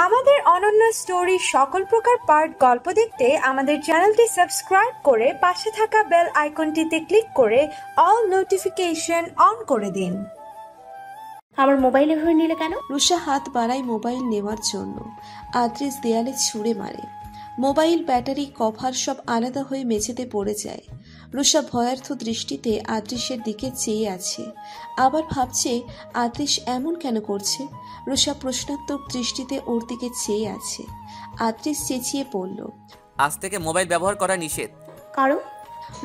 আমাদের অনন্য স্টোরি সকল প্রকার পার্ট গল্প দেখতে আমাদের চ্যানেলটি সাবস্ক্রাইব করে পাশে থাকা বেল আইকনটিতে ক্লিক করে অল নোটিফিকেশন অন করে দিন। আমার মোবাইল এভাবে নিলে কেন? রুষা হাত বাড়ায় মোবাইল নেওয়ার জন্য। আদ্রিস দেয়ালে ছুঁড়ে মারে। মোবাইল, ব্যাটারি, কভার সব আলাদা হয়ে মেঝেতে পড়ে যায়। রুষা ভয়ার্থ দৃষ্টিতে আদ্রিসের দিকে চেয়ে আছে। আবার ভাবছে আদ্রিস এমন কেন করছে। রুষা প্রশ্নাত্মক দৃষ্টিতে ওর দিকে চেয়ে আছে। আদ্রিস চেঁচিয়ে পড়ল, আজ থেকে মোবাইল ব্যবহার করা নিষেধ। কারণ?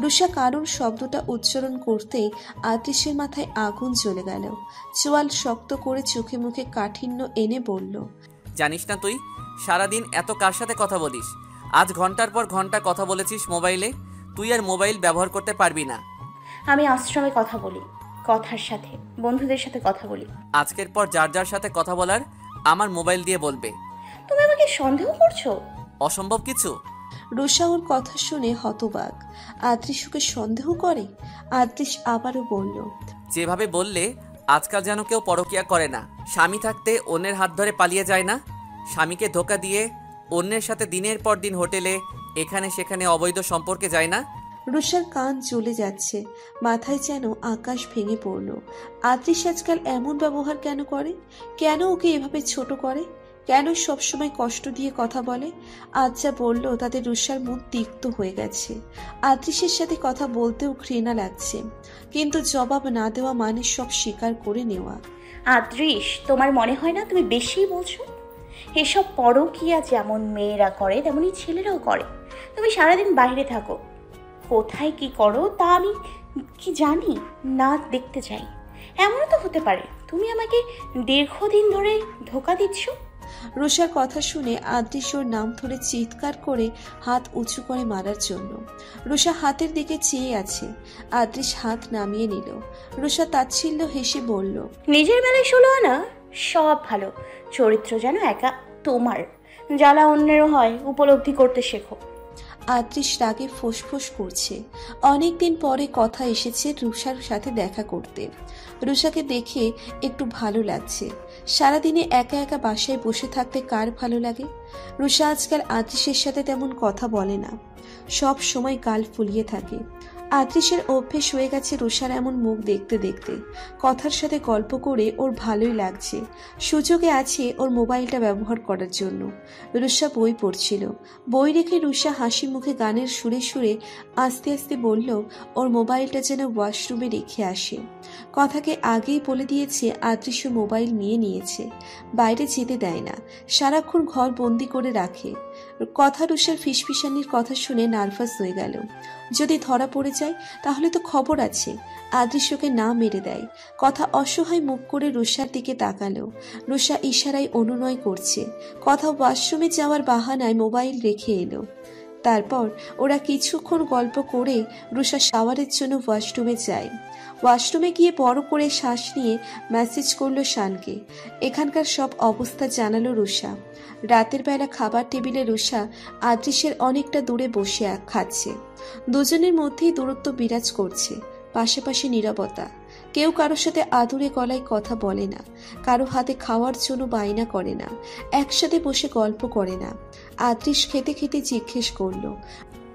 রুষা কারণ শব্দটা উচ্চারণ করতেই আদ্রিসের মাথায় আগুন জ্বলে গেল। চোয়াল শক্ত করে চোখে মুখে কাঠিন্য এনে বলল, জানিস না তুই সারাদিন এত কার সাথে কথা বলিস? আজ ঘন্টার পর ঘন্টা কথা বলেছিস মোবাইলে। তুই আর মোবাইল ব্যবহার করতে পারবি না। আমি আশ্রমে কথা বলি, কথার সাথে বন্ধুদের সাথে কথা বলি। আজকের পর যার যার সাথে কথা বলার আমার মোবাইল দিয়ে বলবে। তুমি আমাকে সন্দেহ করছো? অসম্ভব কিছু। রুষা ওর কথা শুনে হতবাক। আদ্রিস ওকে সন্দেহ করে? আদ্রিস আবারও বলল, যেভাবে বললে আজকাল যেন কেউ পরকিয়া করে না। স্বামী থাকতে অন্যের হাত ধরে পালিয়ে যায় না। স্বামীকে ধোকা দিয়ে অন্যের সাথে দিনের পর দিন হোটেলে এখানে সেখানে অবৈধ সম্পর্কে যায় না। রুষার কান জ্বলে যাচ্ছে, মাথায় যেন আকাশ ভেঙে পড়ল। আদ্রিস আজকাল এমন ব্যবহার কেন করে? কেন ওকে এভাবে ছোট করে? কেন সবসময় কষ্ট দিয়ে কথা বলে? আজ যা বলল তাতে রুষার মুখ তিক্ত হয়ে গেছে। আদ্রিসের সাথে কথা বলতেও ঘৃণা লাগছে, কিন্তু জবাব না দেওয়া মানে সব স্বীকার করে নেওয়া। আদ্রিস, তোমার মনে হয় না তুমি বেশিই বলছো? এসব পরকিয়া যেমন মেয়েরা করে তেমনই ছেলেরাও করে। তুমি সারাদিন বাইরে থাকো, কোথায় কি করো তা আমি কি জানি না, দেখতে চাই। এমনও তো হতে পারে তুমি আমাকে দীর্ঘদিন ধরে ধোকা দিচ্ছ। রুষার কথা শুনে আদ্রিস ওর নাম ধরে চিৎকার করে হাত উঁচু করে মারার জন্য। রুষা হাতের দিকে চেয়ে আছে। আদ্রিস হাত নামিয়ে নিল। রুষা তাচ্ছিল্য হেসে বলল, নিজের বেলায় 16 আনা সব ভালো, চরিত্র যেন একা তোমার। জ্বালা অন্যেরও হয়, উপলব্ধি করতে শেখো। আদ্রিস রাগে ফোঁসফোঁস করছে। অনেকদিন পরে কথা এসেছে রুষার সাথে দেখা করতে। রুষাকে দেখে একটু ভালো লাগছে। সারাদিনে একা একা বাসায় বসে থাকতে কার ভালো লাগে? রুষা আজকাল আদ্রিসের সাথে তেমন কথা বলে না, সব সময় গাল ফুলিয়ে থাকে। আদ্রিসের অভ্যেস হয়ে গেছে রুষার এমন মুখ দেখতে দেখতে। কথার সাথে গল্প করে ওর ভালোই লাগছে। সুযোগে আছে ওর মোবাইলটা ব্যবহার করার জন্য। রুষা বই পড়ছিল। বই রেখে রুষা হাসি মুখে গানের সুরে সুরে আস্তে আস্তে বলল ওর মোবাইলটা যেন ওয়াশরুমে রেখে আসে। কথাকে আগেই বলে দিয়েছে আদ্রিসও মোবাইল নিয়ে নিয়েছে, বাইরে যেতে দেয় না, সারাক্ষণ ঘর বন্দি করে রাখে। কথা রুষার ফিসফিসানির কথা শুনে নার্ভাস হয়ে গেল। যদি ধরা পড়ে যায় তাহলে তো খবর আছে। আদ্রিস ওকে না মেরে দেয়। কথা অসহায় মুখ করে রুষার দিকে তাকালো। রুষা ইশারায় অনুনয় করছে। কথা ওয়াশরুমে যাওয়ার বাহানায় মোবাইল রেখে এলো। তারপর ওরা কিছুক্ষণ গল্প করে রুষা শাওয়ারের জন্য ওয়াশরুমে যায়। ওয়াশরুমে গিয়ে বড় করে শ্বাস নিয়ে মেসেজ করলো শানকে। এখানকার সব অবস্থা জানালো রুষা। রাতের বেলা খাবার টেবিলে রুষা আদ্রিসের অনেকটা দূরে বসে খাচ্ছে। দুজনের মধ্যেই দূরত্ব বিরাজ করছে, পাশাপাশি নীরবতা। কেউ কারোর সাথে আদুরে গলায় কথা বলে না, কারো হাতে খাওয়ার জন্য বায়না করে না, একসাথে বসে গল্প করে না। আদ্রিস খেতে খেতে জিজ্ঞেস করলো,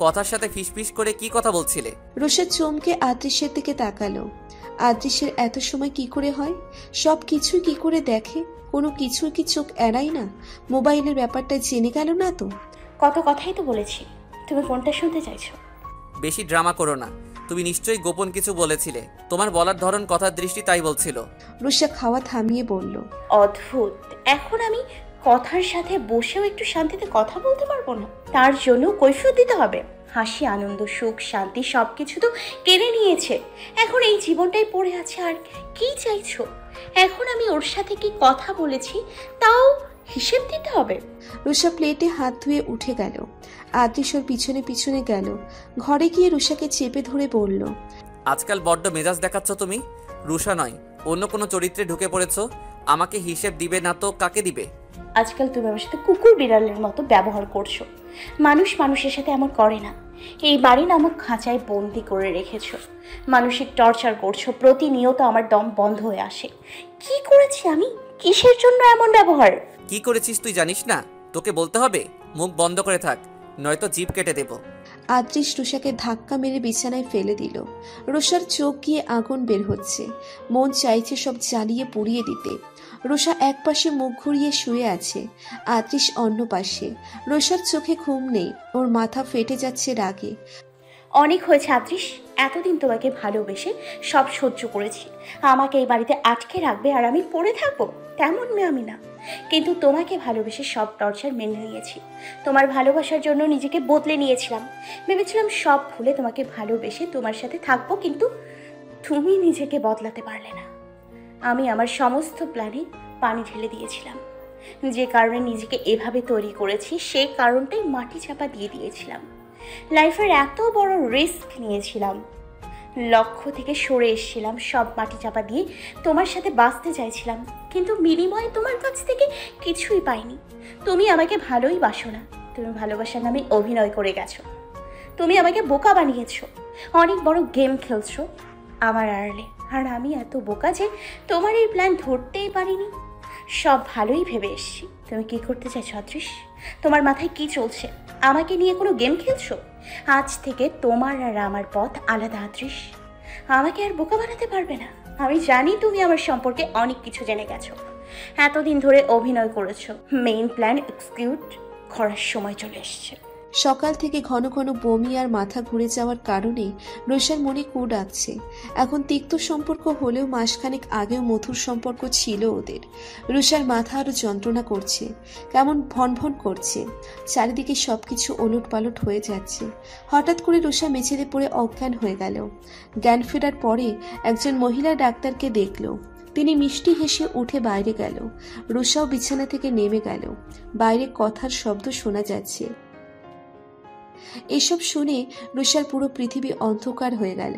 কথার সাথে ফিসফিস করে কি কথা বলছিলে? রুষা চমকে আদ্রিসের দিকে তাকালো। আদ্রিসের এত সময় কি করে হয়? সব কিছুই কি করে দেখে? কোনো কিছুর কি চোখ এড়াই না? মোবাইলের ব্যাপারটা জেনে গেল না তো? কত কথাই তো বলেছি, তুমি কোনটা শুনতে চাইছো? বেশি ড্রামা করো না। তুমি নিশ্চয়ই গোপন কিছু বলেছিলে। তোমার বলার ধরন, কথার দৃষ্টি তাই বলছিল। রুষা খাওয়া থামিয়ে বলল, অদ্ভুত, এখন আমি কথার সাথে বসেও একটু শান্তিতে কথা বলতে পারবো না? তার জন্য কৈফিয়ত দিতে হবে? হাসি, আনন্দ, সুখ, শান্তি সবকিছু তো কেড়ে নিয়েছে। এখন এই জীবনটাই পড়ে আছে, আর কি চাইছো? এখন আমি ওর সাথে কি কথা বলেছি তাও হিসেব দিতে হবে। রুষা প্লেটে হাত ধুয়ে উঠে গেল। আদ্রিস ওর পিছনে পিছনে গেল। ঘরে গিয়ে রুষাকে চেপে ধরে বলল, আজকাল বড্ড মেজাজ দেখাচ্ছ তুমি। রুষা নয়, অন্য কোনো চরিত্রে ঢুকে পড়েছো। আমাকে হিসেব দিবে না তো কাকে দিবে? আজকাল তুমি আমার সাথে কুকুর বিড়ালের মতো ব্যবহার করছো। মানুষ মানুষের সাথে এমন করে না। এই বাড়ি নামক খাঁচায় বন্দি করে রেখেছো, মানসিক টর্চার করছো, প্রতিনিয়ত আমার দম বন্ধ হয়ে আসে। কি করেছি আমি? কিসের জন্য এমন ব্যবহার? কি করেছিস তুই জানিস না? তোকে বলতে হবে? মুখ বন্ধ করে থাক, নয়তো জিভ কেটে দেব। আদ্রিস রুষাকে ধাক্কা মেরে বিছানায় ফেলে দিল। রুষার চোখ গিয়ে আগুন বের হচ্ছে, মন চাইছে সব জ্বালিয়ে পুড়িয়ে দিতে। রুষা এক পাশে মুখ ঘুরিয়ে শুয়ে আছে, আদ্রিস অন্য পাশে। রুষার চোখে ঘুম নেই, ওর মাথা ফেটে যাচ্ছে রাগে। অনেক হয়েছে আদ্রিস, এতদিন তোমাকে ভালোবেসে সব সহ্য করেছি। আমাকে এই বাড়িতে আটকে রাখবে আর আমি পড়ে থাকবো, তেমন মেয়ে আমি না। কিন্তু তোমাকে ভালোবেসে সব টর্চার মেনে নিয়েছি। তোমার ভালোবাসার জন্য নিজেকে বদলে নিয়েছিলাম। ভেবেছিলাম সব ভুলে তোমাকে ভালোবেসে তোমার সাথে থাকবো, কিন্তু তুমি নিজেকে বদলাতে পারলে না। আমি আমার সমস্ত প্ল্যানে পানি ঢেলে দিয়েছিলাম। যে কারণে নিজেকে এভাবে তৈরি করেছি, সেই কারণটাই মাটি চাপা দিয়ে দিয়েছিলাম। লাইফের এত বড় রিস্ক নিয়েছিলাম, লক্ষ্য থেকে সরে এসেছিলাম, সব মাটি চাপা দিয়ে তোমার সাথে বাঁচতে চাইছিলাম, কিন্তু বিনিময়ে তোমার কাছ থেকে কিছুই পাইনি। তুমি আমাকে ভালোই বাসো না, তুমি ভালোবাসার নামে অভিনয় করে গেছো। তুমি আমাকে বোকা বানিয়েছো, অনেক বড় গেম খেলছো আমার আড়ালে। আর আমি এত বোকা যে তোমার এই প্ল্যান ধরতেই পারিনি। সব ভালোই ভেবে এসছি। তুমি কি করতে চাইছো আদ্রিস? তোমার মাথায় কি চলছে? আমাকে নিয়ে কোনো গেম খেলছো? আজ থেকে তোমার আর আমার পথ আলাদা আদ্রিস। আমাকে আর বোকা বানাতে পারবে না। আমি জানি তুমি আমার সম্পর্কে অনেক কিছু জেনে গেছো, এতদিন ধরে অভিনয় করেছো। মেইন প্ল্যান এক্সিকিউট করার সময় চলে এসছে। সকাল থেকে ঘন ঘন বমি আর মাথা ঘুরে যাওয়ার কারণে রুষার মনে কু ডাকছে। এখন তিক্ত সম্পর্ক হলেও মাসখানেক আগেও মধুর সম্পর্ক ছিল ওদের। রুষার মাথা আরো যন্ত্রণা করছে, কেমন ভন ভন করছে, চারিদিকে সবকিছু ওলট পালট হয়ে যাচ্ছে। হঠাৎ করে রুষা মেঝেতে পড়ে অজ্ঞান হয়ে গেল। জ্ঞান ফেরার পরে একজন মহিলা ডাক্তারকে দেখল। তিনি মিষ্টি হেসে উঠে বাইরে গেল। রুষাও বিছানা থেকে নেমে গেল। বাইরে কথার শব্দ শোনা যাচ্ছে। এসব শুনে রুষার পুরো পৃথিবী অন্ধকার হয়ে গেল।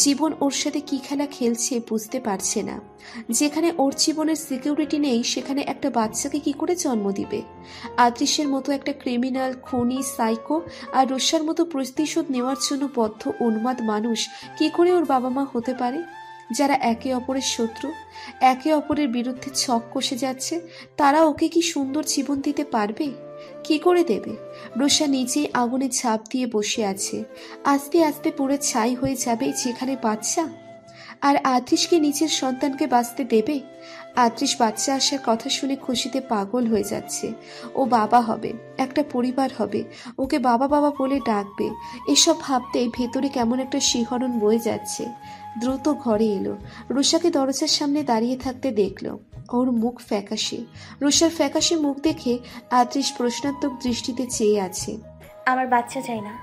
জীবন ওর সাথে কি খেলা খেলছে বুঝতে পারছে না। যেখানে ওর জীবনের সিকিউরিটি নেই, সেখানে একটা বাচ্চাকে কি করে জন্ম দিবে? আদ্রিসের মতো একটা ক্রিমিনাল, খুনি, সাইকো আর রুষার মতো প্রতিশোধ নেওয়ার জন্য বদ্ধ উন্মাদ মানুষ কি করে ওর বাবা মা হতে পারে? যারা একে অপরের শত্রু, একে অপরের বিরুদ্ধে ছক কষে যাচ্ছে, তারা ওকে কি সুন্দর জীবন দিতে পারবে? কি করে দেবে? রুষা নিজেই আগুনে ঝাঁপ দিয়ে বসে আছে। আস্তে আস্তে পুরো ছাই হয়ে যাবে যেখানে বাচ্চা। আর আদ্রিসকে নিজের সন্তানকে বাঁচতে দেবে? আদ্রিস বাচ্চা আসার কথা শুনে খুশিতে পাগল হয়ে যাচ্ছে। ও বাবা হবে, একটা পরিবার হবে, ওকে বাবা বাবা বলে ডাকবে। এসব ভাবতেই ভেতরে কেমন একটা শিহরণ বয়ে যাচ্ছে। দ্রুত ঘরে এলো। রুষাকে দরজার সামনে দাঁড়িয়ে থাকতে দেখলো। ওর মুখ ফ্যাকাশে। রুষার ফ্যাকাশে মুখ দেখে আদ্রিস প্রশ্নাত্মক দৃষ্টিতে চেয়ে আছে। আমার বাচ্চা চাই না।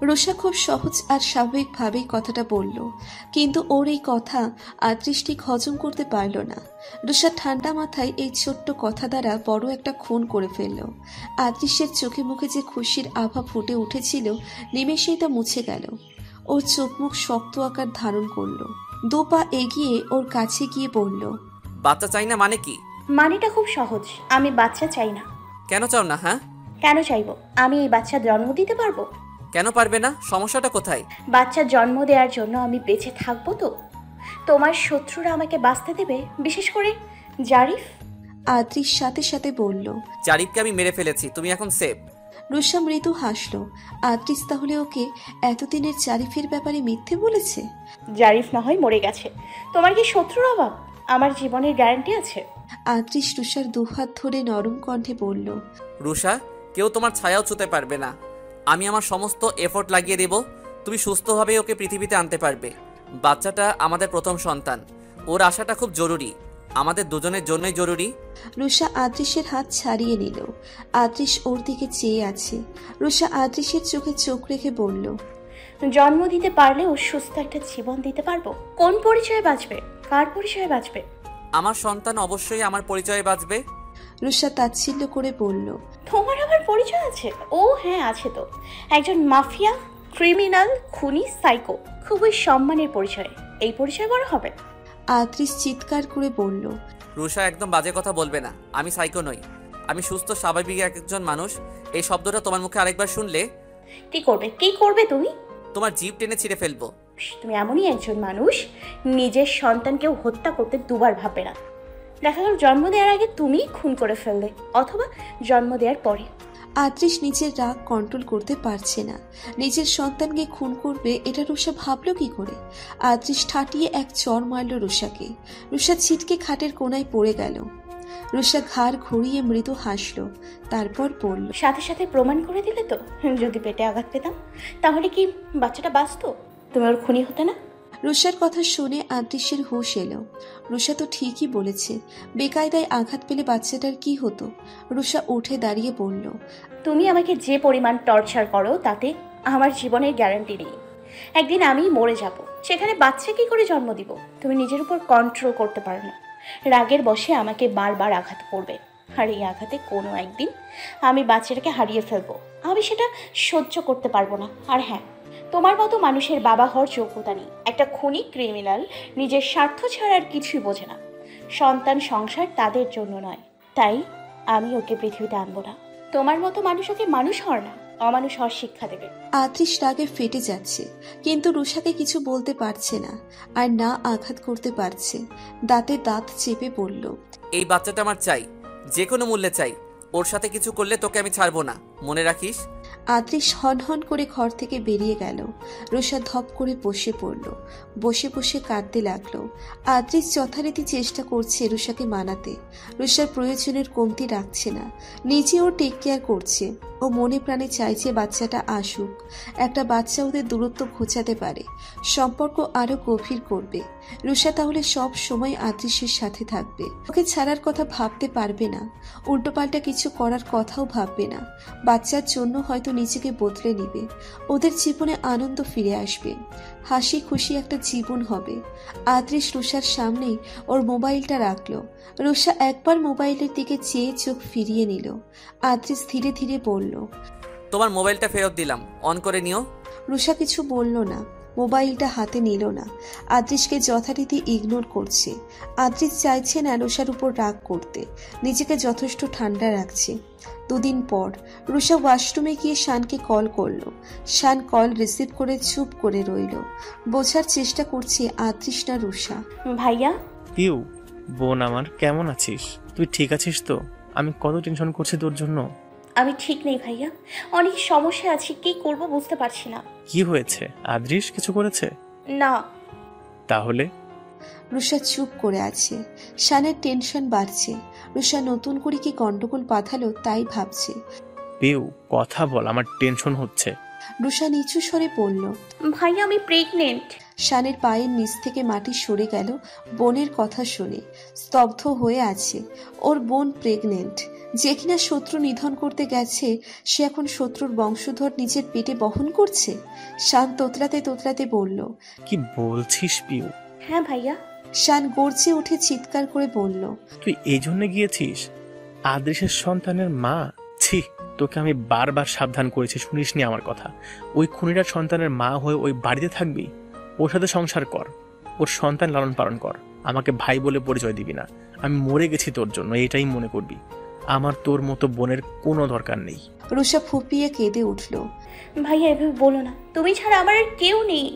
রুষা খুব সহজ আর স্বাভাবিকভাবেই কথাটা বলল, কিন্তু ওর এই কথা আদ্রিস ঠিক হজম করতে পারল না। রুষা ঠান্ডা মাথায় এই ছোট্ট কথা দ্বারা বড় একটা খুন করে ফেলল। আদ্রিসের চোখে মুখে যে খুশির আভা ফুটে উঠেছিল, নিমেষেই তা মুছে গেল। ওর চোখ মুখ শক্ত আকার ধারণ করলো। দু পা এগিয়ে ওর কাছে গিয়ে বলল, বাচ্চা চাই না মানে কি? মানেটা খুব সহজ, আমি বাচ্চা চাই না। কেন চাও না? হ্যাঁ, কেন চাইবো? আমি এই বাচ্চা জন্ম দিতে পারবো। কেন পারবে না? সমস্যাটা কোথায়? বাচ্চা জন্ম দেওয়ার জন্য আমি বেঁচে থাকবো তো? তোমার শত্রুরা আমাকে বাঁচতে দেবে? বিশেষ করে জারিফ। আদ্রিস সাথে সাথে বলল, জারিফকে আমি মেরে ফেলেছি, তুমি এখন সেফ। রুষা মৃদু হাসল। আদ্রিস তাহলে ওকে এতদিনের জারিফের ব্যাপারে মিথ্যে বলেছে? জারিফ না হয় মরে গেছে, তোমার কি শত্রুর অভাব? আমার জীবনের গ্যারান্টি আছে। আদ্রিস রুষার দুহাত ধরে নরম কণ্ঠে বলল, রুষা, কেউ তোমার ছায়াও ছুঁতে পারবে না। আমি আমার সমস্ত এফোর্ট লাগিয়ে দেব, তুমি সুস্থভাবে ওকে পৃথিবীতে আনতে পারবে। বাচ্চাটা আমাদের প্রথম সন্তান, ওর আশাটা খুব জরুরি, আমাদের দুজনের জন্যই জরুরি। রুষা আদ্রিসের হাত ছাড়িয়ে নিল। আদ্রিস ওর দিকে চেয়ে আছে। রুষা আদ্রিসের চোখে চোখ রেখে বলল, জন্ম দিতে পারলে ও সুস্থ একটা জীবন দিতে পারবো। কোন পরিচয়ে বাঁচবে? কার পরিচয়ে বাঁচবে? আমার সন্তান অবশ্যই আমার পরিচয়ে বাঁচবে। রুষা তাচ্ছিল্য করে বলল, তোমার আবার পরিচয় আছে? ও হ্যাঁ, আছে তো। একজন মাফিয়া, ক্রিমিনাল, খুনি, সাইকো। খুবই সম্মানের পরিচয়। এই পরিচয় বড় হবে? আদ্রিস চিৎকার করে বলল, রুষা, একদম বাজে কথা বলবে না। আমি সাইকো নই, আমি সুস্থ স্বাভাবিক একজন মানুষ। এই শব্দটা তোমার মুখে আরেকবার শুনলে কি করবে, কি করবে তুমি? তোমার জিভ টেনে ছিঁড়ে ফেলবো। তুমি এমনই একজন মানুষ, নিজের সন্তানকেও হত্যা করতে দুবার ভাববে না। দেখা গেল জন্ম দেওয়ার আগে তুমি খুন করে ফেললে, অথবা জন্ম দেওয়ার পরে। আদ্রিস নিজের রাগ কন্ট্রোল করতে পারছে না। নিজের সন্তানকে খুন করবে এটা রুষা ভাবলো কি করে? আদ্রিস ঠাটিয়ে এক চড় মারল রুষাকে। রুষা ছিটকে খাটের কোনায় পড়ে গেল। রুষা ঘাড় ঘুরিয়ে মৃদু হাসল, তারপর বলল, সাথে সাথে প্রমাণ করে দিলে তো। যদি পেটে আঘাত পেতাম তাহলে কি বাচ্চাটা বাঁচত? তুমি ওর খুনি হতে না। রুষার কথা শুনে আদ্রিসের হুঁশ এলো। রুষা তো ঠিকই বলেছে, বেকায়দায় আঘাত পেলে বাচ্চাটার কি হতো? রুষা উঠে দাঁড়িয়ে বলল, তুমি আমাকে যে পরিমাণ টর্চার করো তাতে আমার জীবনের গ্যারান্টি নেই। একদিন আমি মরে যাব, সেখানে বাচ্চা কি করে জন্ম দিব? তুমি নিজের উপর কন্ট্রোল করতে পারো না, রাগের বশে আমাকে বারবার আঘাত করবে, আর এই আঘাতে কোনো একদিন আমি বাচ্চাটাকে হারিয়ে ফেলবো। আমি সেটা সহ্য করতে পারবো না। আর হ্যাঁ, তোমার মতো মানুষের বাবা হওয়ার যোগ্যতা নেই। একটা খুনি, ক্রিমিনাল, নিজের স্বার্থ ছাড়া আর কিছুই বোঝে না। সন্তান সংসার তাদের জন্য নয়, তাই আমি ওকে পৃথিবীতে আনবো না। তোমার মতো মানুষ ওকে মানুষ হওয়ার না, অমানুষ হওয়ার শিক্ষা দেবে। আদ্রিস রাগে ফেটে যাচ্ছে, কিন্তু রুষাকে কিছু বলতে পারছে না, আর না আঘাত করতে পারছে। দাঁতে দাঁত চেপে বলল, এই বাচ্চাটা আমার চাই, যে কোনো মূল্যে চাই। ওর সাথে কিছু করলে তোকে আমি ছাড়বো না, মনে রাখিস। আদ্রিস হন করে ঘর থেকে বেরিয়ে গেল। রুষা ধপ করে বসে পড়ল, বসে বসে কাঁদতে লাগলো। আদ্রিস যথারীতি চেষ্টা করছে রুষাকে মানাতে। রুষার প্রয়োজনের কমতি রাখছে না, নিজেও টেক কেয়ার করছে। ও মনে প্রাণে চাইছে বাচ্চাটা আসুক। একটা বাচ্চা ওদের দূরত্ব ঘোচাতে পারে, সম্পর্ক আরো গভীর করবে। রুষা তাহলে সব সময় আদ্রিসের সাথে থাকবে, ওকে ছাড়ার কথা ভাবতে পারবে না, উল্টোপাল্টা কিছু করার কথাও ভাববে না। বাচ্চার জন্য হয়তো নিজেকে বদলে নিবে, ওদের জীবনে আনন্দ ফিরে আসবে, হাসি খুশি একটা জীবন হবে। আদ্রিস রুষার সামনেই ওর মোবাইলটা রাখলো। রুষা একবার মোবাইলের দিকে চেয়ে চোখ ফিরিয়ে নিল। আদ্রিস ধীরে ধীরে বলল, তোমার মোবাইলটা ফেরত দিলাম, অন করে নিও। রুষা কিছু বলল না, মোবাইলটা হাতে নিল না। আদ্রিসকে যথারীতি ইগনোর করছে। আদ্রিস চাইছে না রুষার উপর রাগ করতে, নিজেকে যথেষ্ট ঠান্ডা রাখছে। দুদিন পর রুষা ওয়াশরুমে গিয়ে শানকে কল করলো। শান কল রিসিভ করে চুপ করে রইল, বোঝার চেষ্টা করছে আদ্রিস না রুষা। ভাইয়া। পিউ, বোন আমার, কেমন আছিস? তুই ঠিক আছিস তো? আমি কত টেনশন করছি তোর জন্য। আমি ঠিক নেই ভাইয়া, অনেক সমস্যা আছে, কি করব বুঝতে পারছি না। কি হয়েছে? আদ্রিস কিছু করেছে? না। তাহলে? রুষা চুপ করে আছে। শানের টেনশন বাড়ছে। রুষা নতুন করে কি গন্ডগোল বাঁধালো তাই ভাবছে। পিউ, কথা বল, আমার টেনশন হচ্ছে। রুষা নিচু স্বরে বলল, ভাইয়া আমি প্রেগনেন্ট। শানের পায়ের নিচ থেকে মাটি সরে গেল বোনের কথা শুনে। স্তব্ধ হয়ে আছে। ওর বোন প্রেগনেন্ট, যে কিনা শত্রু নিধন করতে গেছে, সে এখন শত্রুর বংশধর নিজের পেটে বহন করছে। শান তোতলাতে তোতলাতে বলল, কি বলছিস পিউ? হ্যাঁ ভাইয়া। শান গর্জে উঠে চিৎকার করে বলল, তুই এই জন্য গিয়েছিস আদ্রিসের সন্তানের মা? ছি, তোকে আমি বারবার সাবধান করেছি, শুনিসনি আমার কথা? ওই খুনিটার সন্তানের মা হয়ে ওই বাড়িতে থাকবি? ওর সাথে সংসার কর, ওর সন্তান লালন পালন কর, আমাকে ভাই বলে পরিচয় দিবি না। আমি মরে গেছি তোর জন্য, এটাই মনে করবি। আমার তোর মতো বোনের কোনো দরকার নেই। রুষা ফুপিয়ে কেঁদে উঠল। ভাইয়া এভাবে বলো না, তুমি ছাড়া আমার আর কেউ নেই।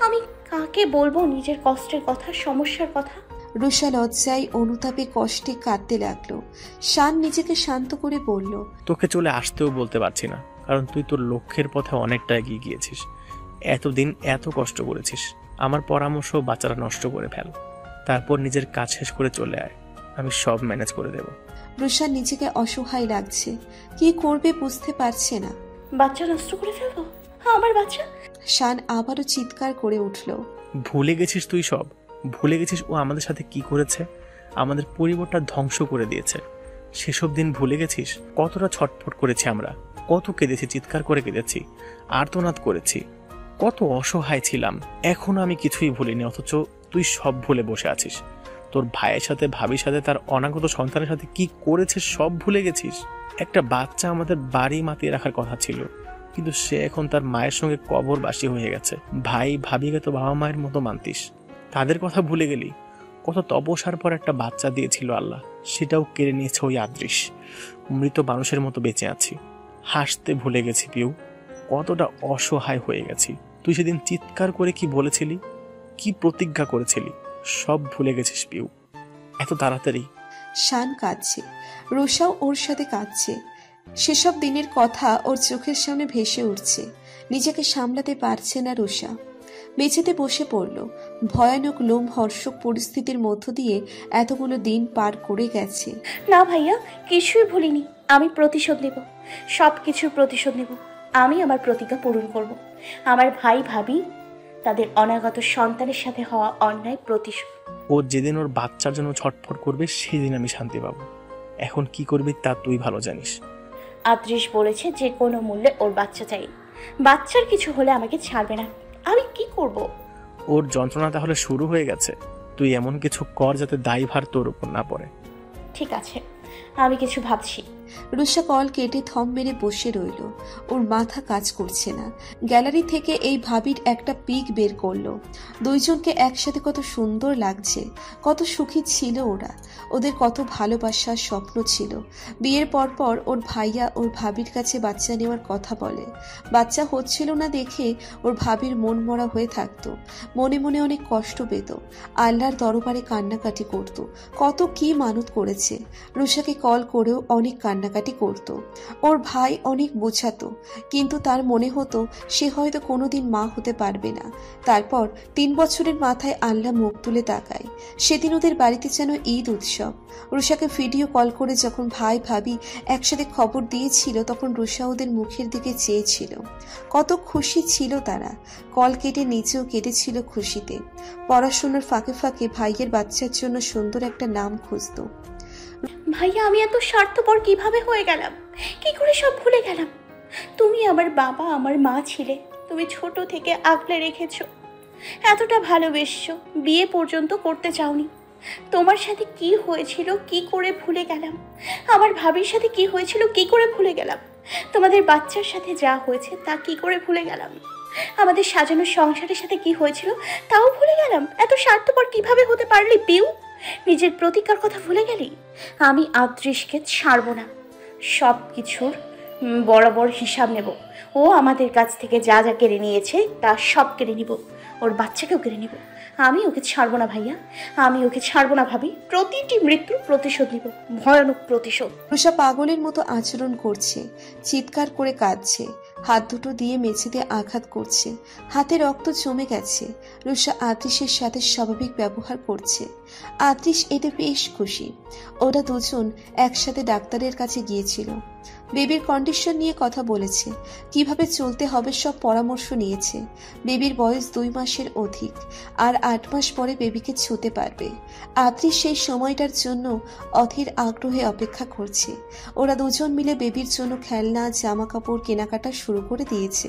আমি কাকে বলবো নিজের কষ্টের কথা, সমস্যার কথা? রুষা লজ্জায় অনুতাপে কষ্টে কাঁদতে লাগলো। শান নিজেকে শান্ত করে বলল, তোকে চলে আসতেও বলতে পারছি না, কারণ তুই তোর লক্ষ্যের পথে অনেকটা এগিয়ে গিয়েছিস। এতদিন এত কষ্ট করেছিস, আমার পরামর্শ বাচ্চারা নষ্ট করে ফেল, তারপর নিজের কাজ শেষ করে চলে আয়, আমি সব ম্যানেজ করে দেব। রুষার নিজেকে অসহায় লাগছে, কি করবে বুঝতে পারছে না। বাচ্চা নষ্ট করে ফেলবো? আমার বাচ্চা? শান আবারও চিৎকার করে উঠল। ভুলে গেছিস তুই সব? ভুলে গেছিস ও আমাদের সাথে কি করেছে? আমাদের পরিবারটা ধ্বংস করে দিয়েছে। সেসব দিন ভুলে গেছিস? কতটা ছটফট করেছি আমরা, কত কেঁদেছি, চিৎকার করে কেঁদেছি, আর্তনাদ করেছি, কত অসহায় ছিলাম। এখনো আমি কিছুই ভুলিনি, অথচ তুই সব ভুলে বসে আছিস। তোর ভাইয়ের সাথে, ভাবির সাথে, তার অনাগত সন্তানের সাথে কি করেছে সব ভুলে গেছিস। একটা বাচ্চা আমাদের বাড়ি মাতিয়ে রাখার কথা ছিল, কিন্তু সে এখন তার মায়ের সঙ্গে কবরবাসী হয়ে গেছে। ভাই ভাবিকে তো বাবা মায়ের মতো মানতিস, তাদের কথা ভুলে গেলি। কত তপস্যার পর একটা বাচ্চা দিয়েছিল আল্লাহ, সেটাও কেড়ে নিয়েছে ওই আদ্রিস। মৃত মানুষের মতো বেঁচে আছি, হাসতে ভুলে গেছি পিউ। কতটা অসহায় হয়ে গেছি। তুই সেদিন চিৎকার করে কি বলেছিলি, কি প্রতিজ্ঞা করেছিলি, সব ভুলে গেছিস পিউ, এত তাড়াতাড়ি। শান কাঁদছে, রুষাও ওর সাথে কাঁদছে। সেসব দিনের কথা ওর চোখের সামনে ভেসে উঠছে। নিজেকে সামলাতে পারছে না রুষা। মেঝেতে বসে পড়ল। ভয়ানক লোমহর্ষক পরিস্থিতির মধ্য দিয়ে এতগুলো দিন পার করে গেছে। না ভাইয়া, কিছুই ভুলিনি। আমি প্রতিশোধ নেব, সব কিছুর প্রতিশোধ নেব। আমি আমার প্রতিজ্ঞা পূরণ করব। আমার ভাই ভাবি তাদের অনাগত সন্তানের সাথে হওয়া অন্যায় প্রতিশোধ। ও যেদিন ওর বাচ্চার জন্য ছটফট করবে সেদিন আমি শান্তি পাবো। এখন কি করবি তা তুই ভালো জানিস। আদ্রিশ বলেছে যে কোনো মূল্যে ওর বাচ্চা চাই। বাচ্চার কিছু হলে আমাকে ছাড়বে না। আমি কি করব? ওর যন্ত্রণা তাহলে শুরু হয়ে গেছে। তুই এমন কিছু কর যাতে দায়ভার তোর উপর না পড়ে। ঠিক আছে, আমি কিছু ভাবছি। রুষা কল কেটে থম মেরে বসে রইল। ওর মাথা কাজ করছে না। গ্যালারি থেকে এই ভাবির একটা পিক বের করলো। দুইজনকে একসাথে কত সুন্দর লাগছে, কত সুখী ছিল ওরা। ওদের কত ভালোবাসা স্বপ্ন ছিল। বিয়ের পর ওর ভাইয়া ওর ভাবির কাছে বাচ্চা নেওয়ার কথা বলে। বাচ্চা হচ্ছিল না দেখে ওর ভাবির মন মরা হয়ে থাকতো। মনে মনে অনেক কষ্ট পেত। আল্লাহর দরবারে কান্নাকাটি করত। কত কি মানত করেছে। রুষাকে কল করেও অনেক কান্নাকাটি করত। ওর ভাই অনেক বোঝাতো, কিন্তু তার মনে হতো সে হয়তো কোনোদিন মা হতে পারবে না। তারপর 3 বছরের মাথায় আল্লাহ মুখ তুলে তাকায়। সেদিন ওদের বাড়িতে যেন ঈদ উৎসব। রুষাকে ভিডিও কল করে যখন ভাই ভাবি একসাথে খবর দিয়েছিল, তখন রুষা ওদের মুখের দিকে চেয়েছিল। কত খুশি ছিল তারা। কল কেটে নিচেও কেটেছিল খুশিতে। পড়াশোনার ফাঁকে ফাঁকে ভাইয়ের বাচ্চার জন্য সুন্দর একটা নাম খুঁজত। ভাইয়া, আমি এত স্বার্থপর কিভাবে হয়ে গেলাম? কি করে সব ভুলে গেলাম? তুমি আমার বাবা, আমার মা ছিলে। তুমি ছোট থেকে আগলে রেখেছো, এতটা ভালোবেসছো, বিয়ে পর্যন্ত করতে চাওনি। তোমার সাথে কি হয়েছিল কি করে ভুলে গেলাম? আমার ভাবির সাথে কি হয়েছিল কি করে ভুলে গেলাম? তোমাদের বাচ্চার সাথে যা হয়েছে তা কি করে ভুলে গেলাম? আমাদের সাজানো সংসারের সাথে কি হয়েছিল তাও ভুলে গেলাম। এত স্বার্থপর কিভাবে হতে পারলি পিউ? নিজের প্রতিজ্ঞার কথা ভুলে গেলি? আমি আদ্রিশকে ছাড়বো না। সব কিছুর বরাবর হিসাব নেব। ও আমাদের কাছ থেকে যা যা কেড়ে নিয়েছে তা সব কেড়ে নিব। ওর বাচ্চাকেও কেড়ে নিব। আমি ওকে ছাড়বো না ভাইয়া, আমি ওকে ছাড়বো না ভাবি। প্রতিটি মৃত্যুর প্রতিশোধ নিব, ভয়ানক প্রতিশোধ। রুষা পাগলের মতো আচরণ করছে, চিৎকার করে কাঁদছে, হাত দুটো দিয়ে মেঝেতে আঘাত করছে। হাতে রক্ত জমে গেছে। রুষা আদ্রিশের সাথে স্বাভাবিক ব্যবহার করছে। আদ্রিশ এতে বেশ খুশি। ওরা দুজন একসাথে ডাক্তারের কাছে গিয়েছিল। বেবির কন্ডিশন নিয়ে কথা বলেছে, কিভাবে চলতে হবে সব পরামর্শ নিয়েছে। বেবির বয়স 2 মাসের অধিক, আর 8 মাস পরে বেবিকে ছুঁতে পারবে। আদ্রিশ সেই সময়টার জন্য অধীর আগ্রহে অপেক্ষা করছে। ওরা দুজন মিলে বেবির জন্য খেলনা, জামা কাপড় কেনাকাটা শুরু করে দিয়েছে।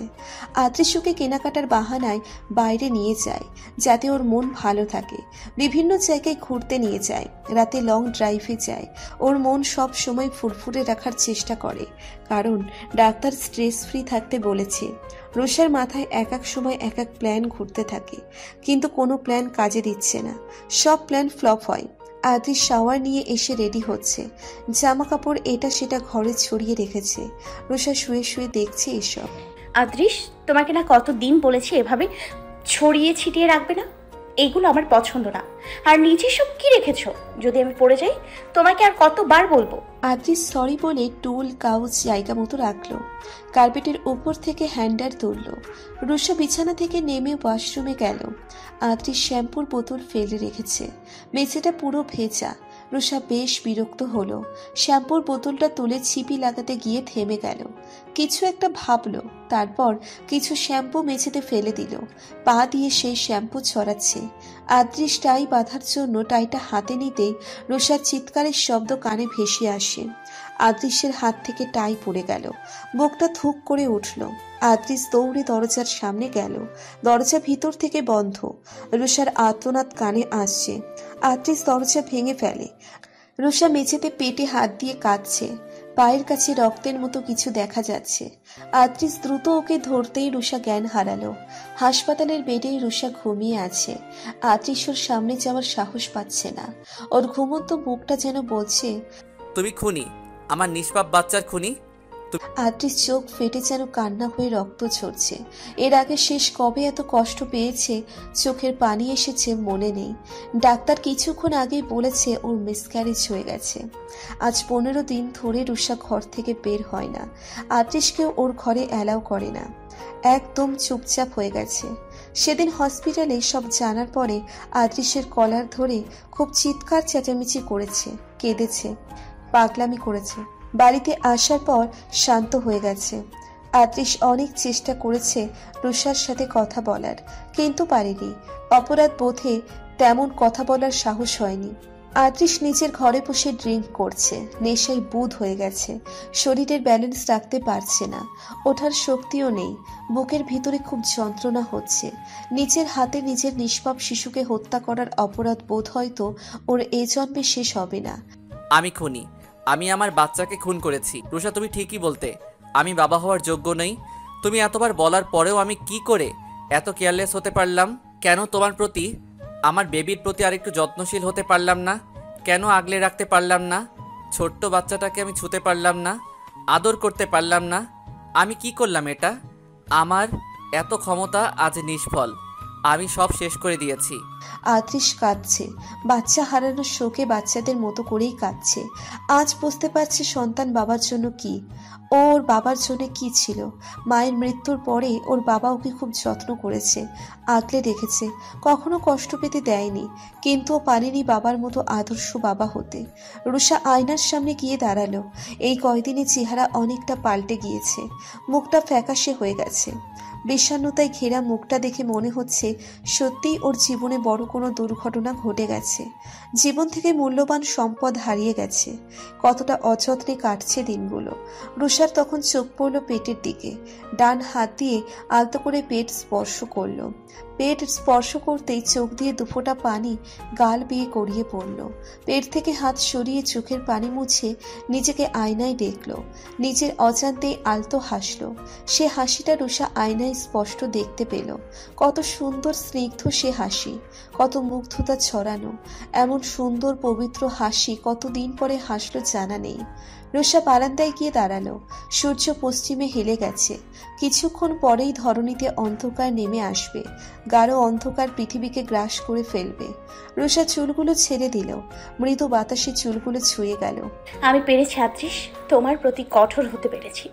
আদ্রিশ ওকে কেনাকাটার বাহানায় বাইরে নিয়ে যায়, যাতে ওর মন ভালো থাকে। বিভিন্ন জায়গায় ঘুরতে নিয়ে যায়, রাতে লং ড্রাইভে যায়। ওর মন সব সময় ফুরফুরে রাখার চেষ্টা করে, কারণ ডাক্তার স্ট্রেস ফ্রি থাকতে বলেছে। রুষার মাথায় এক এক সময় এক এক প্ল্যান ঘুরতে থাকে, কিন্তু কোনো প্ল্যান কাজে দিচ্ছে না। সব প্ল্যান ফ্লপ হয়। আদ্রিশ শাওয়ার নিয়ে এসে রেডি হচ্ছে। জামা কাপড় এটা সেটা ঘরে ছড়িয়ে রেখেছে। রুষা শুয়ে শুয়ে দেখছে এসব। আদ্রিশ, তোমাকে না কতদিন বলেছি এভাবে ছড়িয়ে ছিটিয়ে রাখবে না? এইগুলো আমার পছন্দ না। আর নিচে সব কি রেখেছো? যদি আমি পড়ে যাই তোমাকে আর কতবার বলবো? আদ্রিশ সরি বলে টুল কাউচ জায়গা মতো রাখলো। কার্পেটের উপর থেকে হ্যান্ডার তুললো। রুষা বিছানা থেকে নেমে ওয়াশরুমে গেল। আদ্রিশ শ্যাম্পুর বোতল ফেলে রেখেছে। মেঝেটা পুরো ভেজা। রুষা বেশ বিরক্ত হলো। শ্যাম্পুর বোতলটা তুলে ছিপি লাগাতে গিয়ে থেমে গেল। কিছু একটা ভাবলো, তারপর কিছু শ্যাম্পু মেঝেতে ফেলে দিল। পা দিয়ে সেই শ্যাম্পু ছড়াচ্ছে। আদ্রিশ টাই বাঁধার জন্য টাইটা হাতে নিতেই রুষার চিৎকারের শব্দ কানে ভেসে আসে। আদ্রিশের হাত থেকে টাই পড়ে গেল। বুকটা থুক করে উঠল। আদ্রিশ দৌড়ে দরজার সামনে গেল। দরজা ভিতর থেকে বন্ধ। রুষার আর্তনাদ কানে আসছে। আদ্রিশ দরজা ভেঙে ফেলে। রুষা মেঝেতে পেটে হাত দিয়ে কাঁদছে। পায়ের কাছে রক্তের মতো কিছু দেখা যাচ্ছে। আদ্রিশ দ্রুত ওকে ধরতেই রুষা জ্ঞান হারালো। হাসপাতালের বেডেই রুষা ঘুমিয়ে আছে। আদ্রিশ ওর সামনে যাওয়ার সাহস পাচ্ছে না। ওর ঘুমন্ত বুকটা যেন বলছে, তুমি খুনি, আমার নিষ্পাপ বাচ্চার খুনি। আদ্রিস চোখ ফেটে যেন কান্না হয়ে রক্ত ঝরছে। এর আগে শেষ কবে এত কষ্ট পেয়েছে, চোখের পানি এসেছে মনে নেই। ডাক্তার কিছুক্ষণ আগেই বলেছে ওর মিসক্যারেজ হয়ে গেছে। আজ 15 দিন ধরে রুষা ঘর থেকে বের হয় না। আদ্রিসকেও ওর ঘরে অ্যালাউ করে না, একদম চুপচাপ হয়ে গেছে। সেদিন হসপিটালে সব জানার পরে আদ্রিসের কলার ধরে খুব চিৎকার চেঁচামেচি করেছে, কেঁদেছে, পাগলামি করেছে। বাড়িতে আসার পর শান্ত হয়ে গেছে। আদ্রিস অনেক চেষ্টা করেছে রুষার সাথে কথা বলার, কিন্তু পারেনি। অপরাধ বোধে তেমন কথা বলার সাহস হয়নি। আদ্রিস নিজের ঘরে বসে ড্রিঙ্ক করছে, নেশায় বুঁদ হয়ে গেছে, শরীরের ব্যালেন্স রাখতে পারছে না, ওঠার শক্তিও নেই। বুকের ভিতরে খুব যন্ত্রণা হচ্ছে। নিজের হাতে নিজের নিষ্পাপ শিশুকে হত্যা করার অপরাধ বোধ হয়তো ওর এ জন্মে শেষ হবে না। আমি খুনি, আমি আমার বাচ্চাকে খুন করেছি। রুষা, তুমি ঠিকই বলতে, আমি বাবা হওয়ার যোগ্য নই। তুমি এতবার বলার পরেও আমি কি করে এত কেয়ারলেস হতে পারলাম? কেন তোমার প্রতি, আমার বেবির প্রতি আরেকটু যত্নশীল হতে পারলাম না? কেন আগলে রাখতে পারলাম না? ছোট্ট বাচ্চাটাকে আমি ছুতে পারলাম না, আদর করতে পারলাম না? আমি কি করলাম এটা? আমার এত ক্ষমতা আজ নিষ্ফল, আমি সব শেষ করে দিয়েছি। আদ্রিস কাঁদছে, বাচ্চা হারানোর শোকে বাচ্চাদের মতো করেই কাঁদছে। আজ বুঝতে পারছে সন্তান বাবার জন্য কি, ওর বাবার জন্য কি ছিল। মায়ের মৃত্যুর পরে ওর বাবা ওকে খুব যত্ন করেছে, আগলে রেখেছে, কখনো কষ্ট পেতে দেয়নি, কিন্তু ও পারেনি বাবার মতো আদর্শ বাবা হতে। রুষা আয়নার সামনে গিয়ে দাঁড়ালো। এই কয়দিনে চেহারা অনেকটা পাল্টে গিয়েছে, মুখটা ফ্যাকাশে হয়ে গেছে। বিষণ্ণতায় ঘেরা মুখটা দেখে মনে হচ্ছে সত্যিই ওর জীবনে বড় কোনো দুর্ঘটনা ঘটে গেছে। জীবন থেকে মূল্যবান সম্পদ হারিয়ে গেছে। কতটা অযত্নে কাটছে দিনগুলো। রুষার তখন চোখ পড়ল পেটের দিকে। ডান হাত দিয়ে আলতো করে পেট স্পর্শ করলো। পেট স্পর্শ করতেই চোখ দিয়ে দুফোঁটা পানি গাল বেয়ে গড়িয়ে পড়ল। পেট থেকে হাত সরিয়ে চোখের পানি মুছে নিজেকে আয়নায় দেখল। নিজের অজান্তেই আলতো হাসল। সে হাসিটা রুষা আয়নায় স্পষ্ট দেখতে পেল। কত সুন্দর স্নিগ্ধ সে হাসি, কত মুগ্ধতা ছড়ানো। এমন সুন্দর পবিত্র হাসি কতদিন পরে হাসলো জানা নেই। রুষা বারান্দায় গিয়ে দাঁড়ালো। সূর্য পশ্চিমে হেলে গেছে। কিছুক্ষণ পরেই ধরণীতে অন্ধকার নেমে আসবে, গাঢ় অন্ধকার পৃথিবীকে গ্রাস করে ফেলবে। রুষা চুলগুলো ছেড়ে দিল, মৃদু বাতাসে চুলগুলো ছুঁয়ে গেল। আমি পেরেছি আদ্রিস, তোমার প্রতি কঠোর হতে পেরেছি।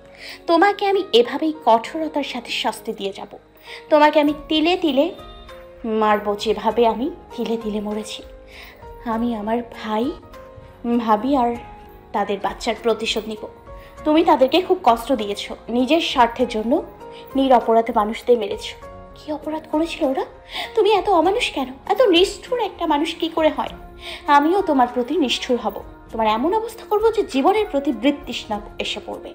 তোমাকে আমি এভাবেই কঠোরতার সাথে শাস্তি দিয়ে যাব। তোমাকে আমি তিলে তিলে মারবো, যেভাবে আমি তিলে তিলে মরেছি। আমি আমার ভাই, ভাবি আর তাদের বাচ্চার প্রতিশোধ নিব। তুমি তাদেরকে খুব কষ্ট দিয়েছ, নিজের স্বার্থের জন্য নিরপরাধ মানুষদের মেরেছ। কি অপরাধ করেছিল ওরা? তুমি এত অমানুষ কেন? এত নিষ্ঠুর একটা মানুষ কি করে হয়? আমিও তোমার প্রতি নিষ্ঠুর হব। তোমার এমন অবস্থা করবো যে জীবনের প্রতি বৃত্তৃষ্ণা এসে পড়বে।